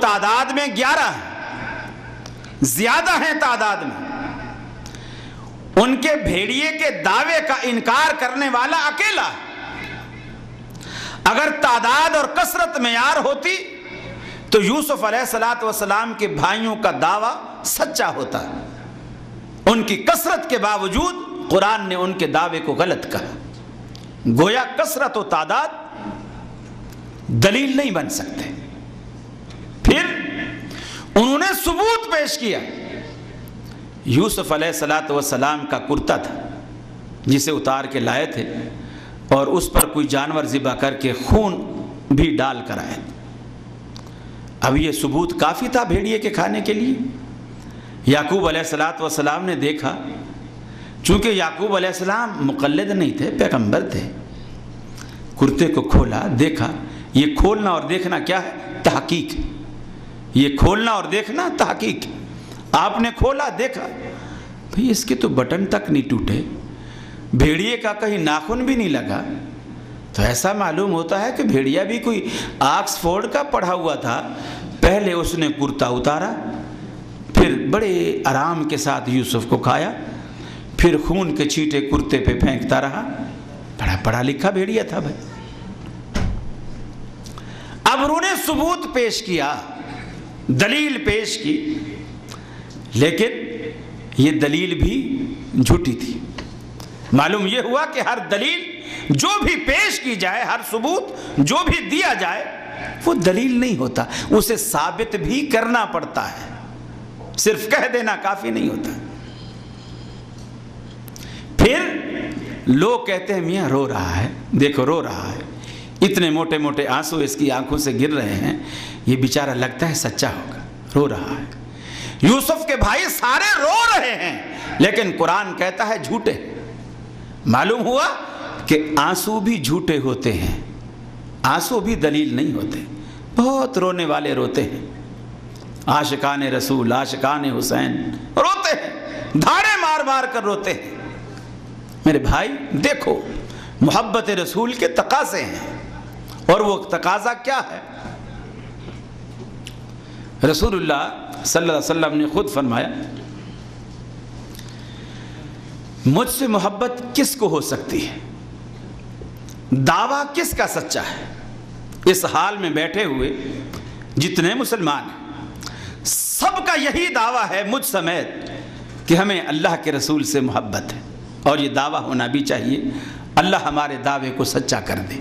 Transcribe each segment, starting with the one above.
تعداد میں 11 ہیں، زیادہ ہیں تعداد میں. ان کے بھیڑیے کے دعوے کا انکار کرنے والا اکیلا ہے. اگر تعداد اور کثرت معیار ہوتی تو یوسف علیہ السلام کے بھائیوں کا دعویٰ سچا ہوتا. ان کی کثرت کے باوجود قرآن نے ان کے دعوے کو غلط کہا. گویا کثرت و تعداد دلیل نہیں بن سکتے. پھر انہوں نے ثبوت پیش کیا. یوسف علیہ السلام کا کرتا تھا جسے اتار کے لائے تھے اور اس پر کوئی جانور ذبح کر کے خون بھی ڈال کر آئے. اب یہ ثبوت کافی تھا بھیڑیے کے کھانے کے لیے. یعقوب علیہ السلام نے دیکھا، چونکہ یعقوب علیہ السلام مقلد نہیں تھے، پیغمبر تھے. کرتے کو کھولا، دیکھا. یہ کھولنا اور دیکھنا کیا ہے؟ تحقیق. یہ کھولنا اور دیکھنا تحقیق. آپ نے کھولا، دیکھا، بھئی اس کے تو بٹن تک نہیں ٹوٹے، بھیڑیے کا کہیں ناخن بھی نہیں لگا. تو ایسا معلوم ہوتا ہے کہ بھیڑیا بھی کوئی آکسفورڈ کا پڑھا ہوا تھا. پہلے اس نے کرتا اتارا، پھر بڑے آرام کے ساتھ یوسف کو کھایا، پھر خون کے چھینٹے کرتے پہ پھینکتا رہا. بڑا پڑھا لکھا بھیڑیا تھا بھائی. اب انہوں نے ثبوت پیش کیا، دلیل پیش کی، لیکن یہ دلیل بھی جھوٹی تھی. معلوم یہ ہوا کہ ہر دلیل جو بھی پیش کی جائے، ہر ثبوت جو بھی دیا جائے، وہ دلیل نہیں ہوتا، اسے ثابت بھی کرنا پڑتا ہے. صرف کہہ دینا کافی نہیں ہوتا. پھر لوگ کہتے ہیں میاں رو رہا ہے، دیکھو رو رہا ہے، اتنے موٹے موٹے آنسو اس کی آنکھوں سے گر رہے ہیں، یہ بیچارہ لگتا ہے سچا ہوگا، رو رہا ہے. یوسف کے بھائی سارے رو رہے ہیں، لیکن قرآن کہتا ہے جھوٹے. معلوم ہوا کہ آنسو بھی جھوٹے ہوتے ہیں، آنسو بھی دلیل نہیں ہوتے. بہت رونے والے روتے ہیں، عاشقان رسول، عاشقان حسین روتے ہیں، دھاڑے مار مار کر روتے ہیں. میرے بھائی دیکھو، محبت رسول کے تقاضے ہیں، اور وہ تقاضا کیا ہے؟ رسول اللہ صلی اللہ علیہ وسلم نے خود فرمایا، مجھ سے محبت کس کو ہو سکتی ہے؟ دعویٰ کس کا سچا ہے؟ اس حال میں بیٹھے ہوئے جتنے مسلمان ہیں، سب کا یہی دعویٰ ہے مجھ سمیت کہ ہمیں اللہ کے رسول سے محبت ہے، اور یہ دعویٰ ہونا بھی چاہیے. اللہ ہمارے دعوے کو سچا کر دے.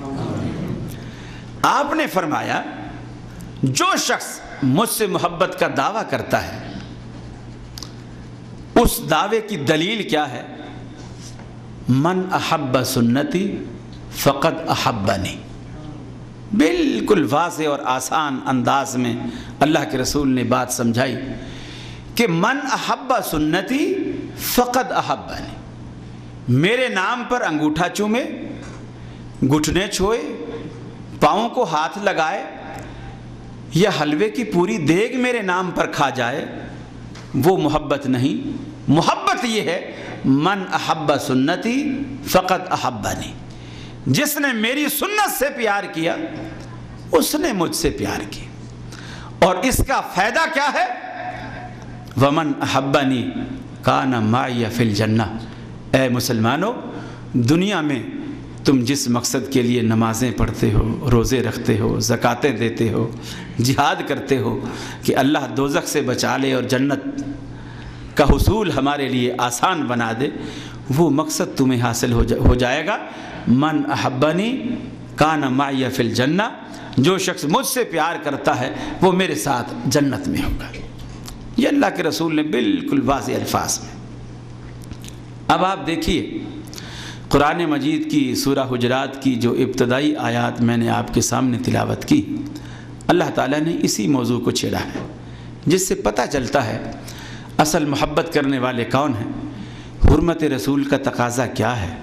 آپ نے فرمایا جو شخص مجھ سے محبت کا دعویٰ کرتا ہے، اس دعوے کی دلیل کیا ہے؟ من احب سنتی فقد احبنی. بالکل واضح اور آسان انداز میں اللہ کے رسول نے بات سمجھائی کہ من احب سنتی فقد احبنی. میرے نام پر انگوٹھا چومے، گھٹنے چھوئے، پاؤں کو ہاتھ لگائے، یا حلوے کی پوری دیگ میرے نام پر کھا جائے، وہ محبت نہیں. محبت یہ ہے من احب سنتی فقد احبنی. جس نے میری سنت سے پیار کیا اس نے مجھ سے پیار کیا. اور اس کا فائدہ کیا ہے؟ ومن احبنی کان معی فی الجنہ. اے مسلمانوں، دنیا میں تم جس مقصد کے لیے نمازیں پڑھتے ہو، روزے رکھتے ہو، زکاتیں دیتے ہو، جہاد کرتے ہو کہ اللہ دوزخ سے بچا لے اور جنت کا حصول ہمارے لیے آسان بنا دے، وہ مقصد تمہیں حاصل ہو جائے گا. من احبنی کان معی فی الجنہ. جو شخص مجھ سے پیار کرتا ہے وہ میرے ساتھ جنت میں ہوگا. یہ اللہ کے رسول نے بالکل واضح الفاظ میں. اب آپ دیکھیے قرآن مجید کی سورہ حجرات کی جو ابتدائی آیات میں نے آپ کے سامنے تلاوت کی، اللہ تعالیٰ نے اسی موضوع کو چھیڑا ہے، جس سے پتہ چلتا ہے اصل محبت کرنے والے کون ہیں، حرمت رسول کا تقاضا کیا ہے،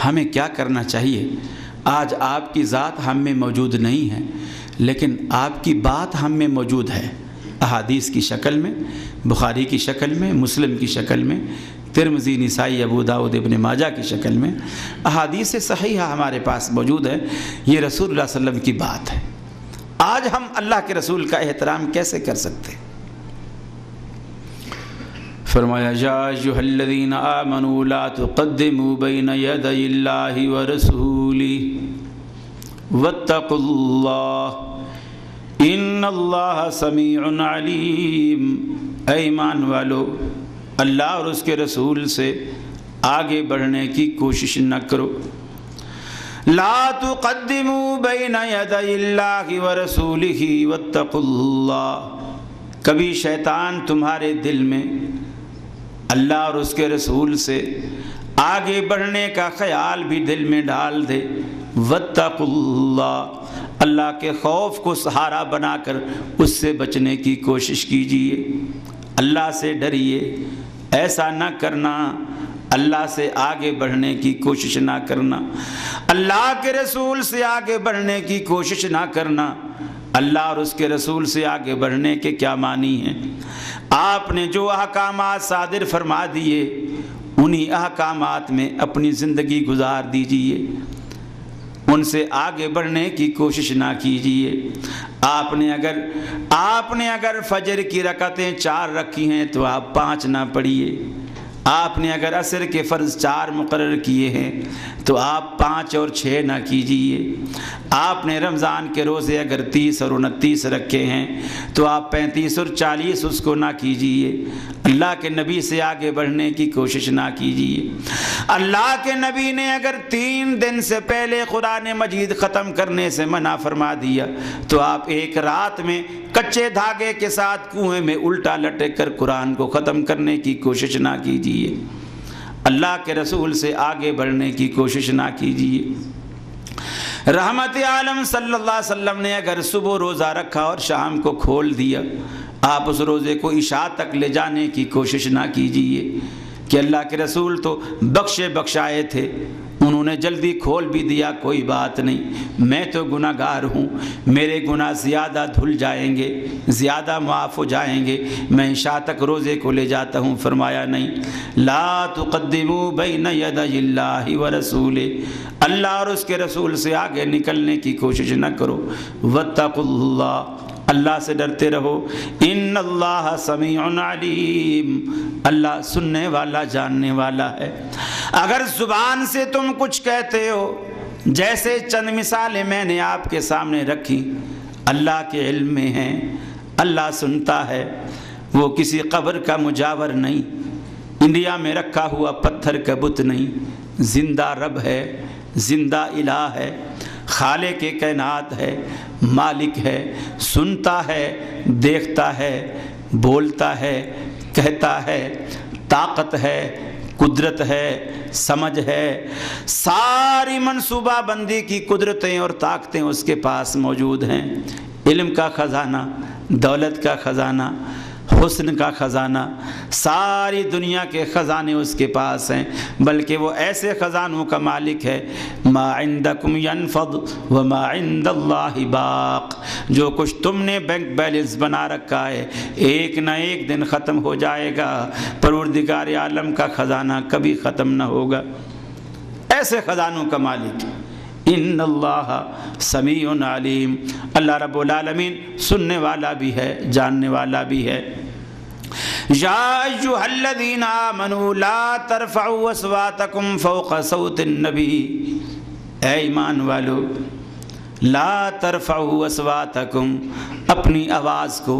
ہمیں کیا کرنا چاہیے. آج آپ کی ذات ہم میں موجود نہیں ہے، لیکن آپ کی بات ہم میں موجود ہے، احادیث کی شکل میں، بخاری کی شکل میں، مسلم کی شکل میں، ترمذی، نسائی، ابو داؤد، ابن ماجہ کی شکل میں احادیث صحیحہ ہمارے پاس موجود ہے. یہ رسول اللہ صلی اللہ علیہ وسلم کی بات ہے. آج ہم اللہ کے رسول کا احترام کیسے کر سکتے؟ فرمایا یا ایھا الذین آمنوا لا تقدموا بین یدی اللہ ورسولہ واتقوا اللہ ان اللہ سمیع علیم۔ اے ایمان والو، اللہ اور اس کے رسول سے آگے بڑھنے کی کوشش نہ کرو۔ لا تقدموا بین یدی اللہ ورسولہ واتقوا اللہ۔ کبھی شیطان تمہارے دل میں اللہ اور اس کے رسول سے آگے بڑھنے کا خیال بھی دل میں ڈال دے۔ واتقوا اللہ، اللہ کے خوف کو سہارا بنا کر اس سے بچنے کی کوشش کیجیے، اللہ سے ڈریے، ایسا نہ کرنا، اللہ سے آگے بڑھنے کی کوشش نہ کرنا، اللہ کے رسول سے آگے بڑھنے کی کوشش نہ کرنا۔ اللہ اور اس کے رسول سے آگے بڑھنے کے کیا معنی ہیں؟ آپ نے جو احکامات صادر فرما دیے انہی احکامات میں اپنی زندگی گزار دیجیے، ان سے آگے بڑھنے کی کوشش نہ کیجیے۔ آپ نے اگر فجر کی رکعتیں 4 رکھی ہیں تو آپ 5 نہ پڑھیے۔ آپ نے اگر عصر کے فرض 4 مقرر کیے ہیں تو آپ 5 اور 6 نہ کیجیے۔ آپ نے رمضان کے روزے اگر 30 اور 29 رکھے ہیں تو آپ 35 اور 40 اس کو نہ کیجیے۔ اللہ کے نبی سے آگے بڑھنے کی کوشش نہ کیجیے۔ اللہ کے نبی نے اگر 3 دن سے پہلے قرآن مجید ختم کرنے سے منع فرما دیا تو آپ ایک رات میں کچے دھاگے کے ساتھ کنویں میں الٹا لٹک کر قرآن کو ختم کرنے کی کوشش نہ کیجیے۔ اللہ کے رسول سے آگے بڑھنے کی کوشش نہ کیجیے۔ رحمت عالم صلی اللہ علیہ وسلم نے اگر صبح روزہ رکھا اور شام کو کھول دیا، آپ اس روزے کو عشاء تک لے جانے کی کوشش نہ کیجیے کہ اللہ کے رسول تو بخشائے تھے، انہوں نے جلدی کھول بھی دیا، کوئی بات نہیں، میں تو گناہ گار ہوں، میرے گناہ زیادہ دھل جائیں گے، زیادہ معاف ہو جائیں گے، میں عشاء تک روزے کو لے جاتا ہوں۔ فرمایا نہیں، لا تقدموا بین یدی اللہ ورسولہ، اللہ اور اس کے رسول سے آگے نکلنے کی کوشش نہ کرو۔ واتقوا اللہ، اللہ سے ڈرتے رہو۔ ان اللہ سمیع علیم، اللہ سننے والا جاننے والا ہے۔ اگر زبان سے تم کچھ کہتے ہو، جیسے چند مثالیں میں نے آپ کے سامنے رکھی، اللہ کے علم میں ہیں، اللہ سنتا ہے، وہ کسی قبر کا مجاور نہیں، انڈیا میں رکھا ہوا پتھر کا بت نہیں، زندہ رب ہے، زندہ الہ ہے، خالق کائنات ہے، مالک ہے، سنتا ہے، دیکھتا ہے، بولتا ہے، کہتا ہے، طاقت ہے، قدرت ہے، سمجھ ہے، ساری منصوبہ بندی کی قدرتیں اور طاقتیں اس کے پاس موجود ہیں۔ علم کا خزانہ، دولت کا خزانہ، حسن کا خزانہ، ساری دنیا کے خزانے اس کے پاس ہیں، بلکہ وہ ایسے خزانوں کا مالک ہے۔ ما عندکم ینفد وما عند اللہ باق، جو کچھ تم نے بینک بیلنس بنا رکھا ہے ایک نہ ایک دن ختم ہو جائے گا، پروردگار عالم کا خزانہ کبھی ختم نہ ہوگا، ایسے خزانوں کا مالک۔ ان اللہ سمیع علیم، اللہ رب العالمین سننے والا بھی ہے، جاننے والا بھی ہے۔ یا ایھا الذین آمنوا لا ترفعوا اصواتکم فوق صوت النبی، اے ایمان والو، لا ترفعوا اصواتکم، اپنی آواز کو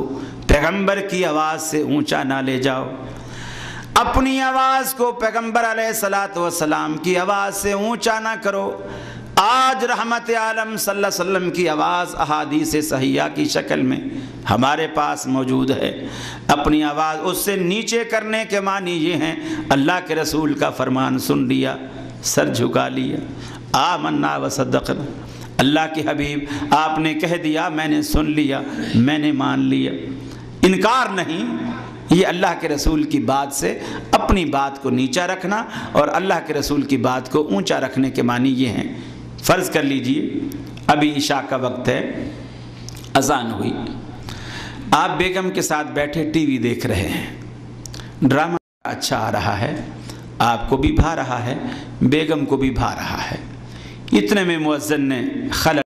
پیغمبر کی آواز سے اونچا نہ لے جاؤ، اپنی آواز کو پیغمبر علیہ السلام کی آواز سے اونچا نہ کرو۔ آج رحمت عالم صلی اللہ علیہ وسلم کی آواز احادیث صحیحہ کی شکل میں ہمارے پاس موجود ہے۔ اپنی آواز اس سے نیچے کرنے کے معنی یہ ہیں، اللہ کے رسول کا فرمان سن لیا، سر جھکا لیا، آمنا وصدقنا، اللہ کے حبیب آپ نے کہہ دیا، میں نے سن لیا، میں نے مان لیا، انکار نہیں۔ یہ اللہ کے رسول کی بات سے اپنی بات کو نیچا رکھنا اور اللہ کے رسول کی بات کو اونچا رکھنے کے معنی یہ ہیں۔ فرض کر لیجئے ابھی عشاء کا وقت ہے، اذان ہوئی، آپ بیگم کے ساتھ بیٹھے ٹی وی دیکھ رہے ہیں، ڈرامہ اچھا آ رہا ہے، آپ کو بھی بھا رہا ہے، بیگم کو بھی بھا رہا ہے، اتنے میں مؤذن نے خلل